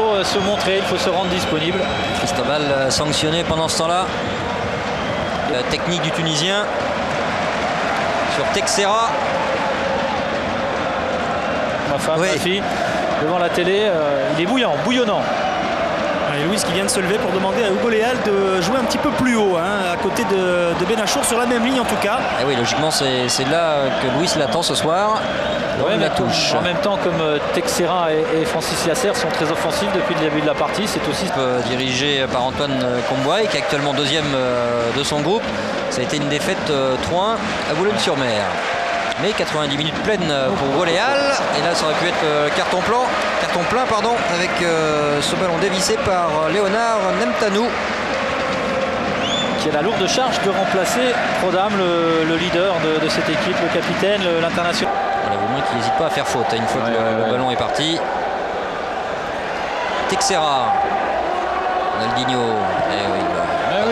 faut se montrer, il faut se rendre disponible. Cristobal sanctionné pendant ce temps-là. La technique du Tunisien sur Texeira. Ma femme, ma fille, devant la télé, il est bouillonnant. Et Louis qui vient de se lever pour demander à Hugo Léal de jouer un petit peu plus haut, à côté de Benachour, sur la même ligne en tout cas. Et oui, logiquement, c'est là que Louis l'attend ce soir. Ouais, la touche. En même temps, comme Texeira et Francis Yasser sont très offensifs depuis le début de la partie, c'est aussi dirigé par Antoine Combois, qui est actuellement deuxième de son groupe. Ça a été une défaite 3-1 à Boulogne-sur-Mer. Mais 90 minutes pleines pour Hugo Léal. Et là, ça aurait pu être carton plein, avec ce ballon dévissé par Léonard Nemtanou, qui a la lourde charge de remplacer Prodam, le leader de cette équipe, le capitaine, l'international. Voilà, au moins qu'il n'hésite pas à faire faute une fois que le ballon est parti. Texeira, Ronaldinho,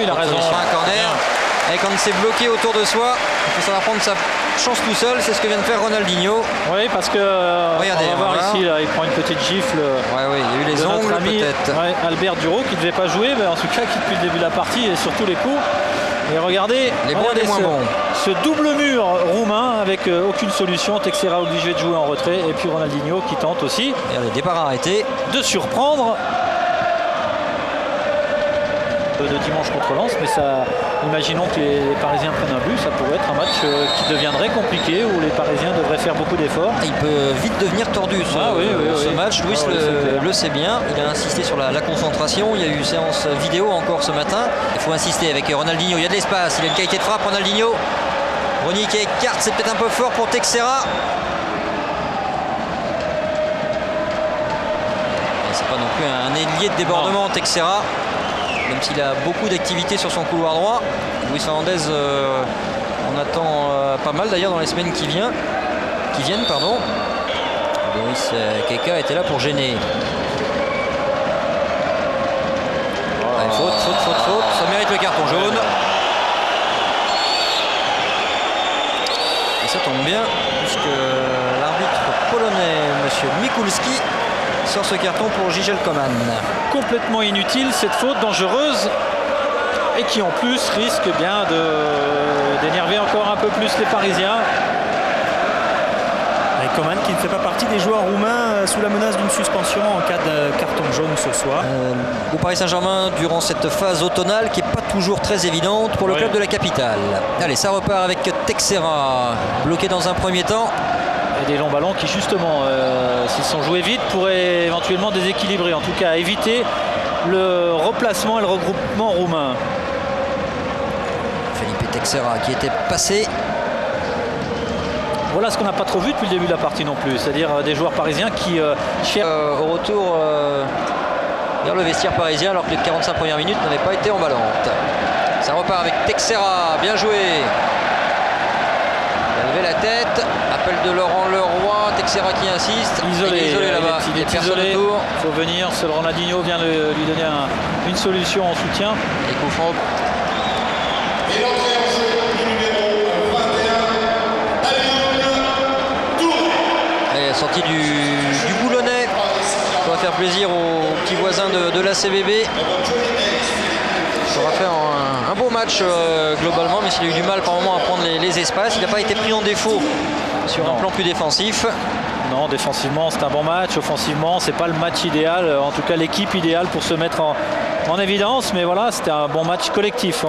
il a raison. Sur un corner. Et quand c'est bloqué autour de soi, ça va prendre sa chance tout seul. C'est ce que vient de faire Ronaldinho. Oui, parce que regardez, on va voir ici, là, il prend une petite gifle. Oui, il y a eu les ongles peut-être. Albert Duro qui ne devait pas jouer, mais en tout cas qui depuis le début de la partie et sur tous les coups. Et regardez, les bons et les moins bons. Ce double mur roumain avec aucune solution. Texeira obligé de jouer en retrait et puis Ronaldinho qui tente aussi. Regardez, départ arrêté. De surprendre. De dimanche contre Lens, mais ça, imaginons que les Parisiens prennent un but, ça pourrait être un match qui deviendrait compliqué, où les Parisiens devraient faire beaucoup d'efforts. Il peut vite devenir tordu ce match. Louis le sait bien, il a insisté sur la concentration. Il y a eu séance vidéo encore ce matin. Il faut insister avec Ronaldinho, il y a de l'espace, il a une qualité de frappe. Ronaldinho, Rony qui écarte, c'est peut-être un peu fort pour Texeira. C'est pas non plus un ailier de débordement, Texeira, même s'il a beaucoup d'activité sur son couloir droit. Luis Fernandez, on attend pas mal d'ailleurs dans les semaines qui viennent. Boris Keka était là pour gêner. Allez, faute, ça mérite le carton jaune. Et ça tombe bien, puisque l'arbitre polonais, M. Mikulski, sort ce carton pour Jigel Coman. Complètement inutile cette faute dangereuse et qui en plus risque bien d'énerver encore un peu plus les Parisiens. Et Coman qui ne fait pas partie des joueurs roumains sous la menace d'une suspension en cas de carton jaune ce soir. Au Paris Saint-Germain durant cette phase automnale qui n'est pas toujours très évidente pour le club de la capitale. Allez, ça repart avec Texeira bloqué dans un premier temps. Et des longs ballons qui justement, s'ils sont joués vite, pourraient éventuellement déséquilibrer, en tout cas éviter le replacement et le regroupement roumain. Felipe Texeira qui était passé. Voilà ce qu'on n'a pas trop vu depuis le début de la partie non plus, c'est-à-dire des joueurs parisiens qui cherchent au retour vers le vestiaire parisien alors que les 45 premières minutes n'avaient pas été emballantes. Ça repart avec Texeira, bien joué. Il a levé la tête, appel de Laurent Leroy, Texeira qui insiste. Isolé là-bas, il est isolé, il faut venir, seul Ronaldinho vient de lui donner une solution en soutien. Et coup franc. Allez, sortie du Boulonnais, ça va faire plaisir aux petits voisins de la CBB. Ça aura fait un beau match globalement, mais s'il a eu du mal par moment à prendre les espaces, il n'a pas été pris en défaut sur un plan plus défensif. Non, défensivement c'est un bon match, offensivement c'est pas le match idéal, en tout cas l'équipe idéale pour se mettre en évidence, mais voilà, c'était un bon match collectif.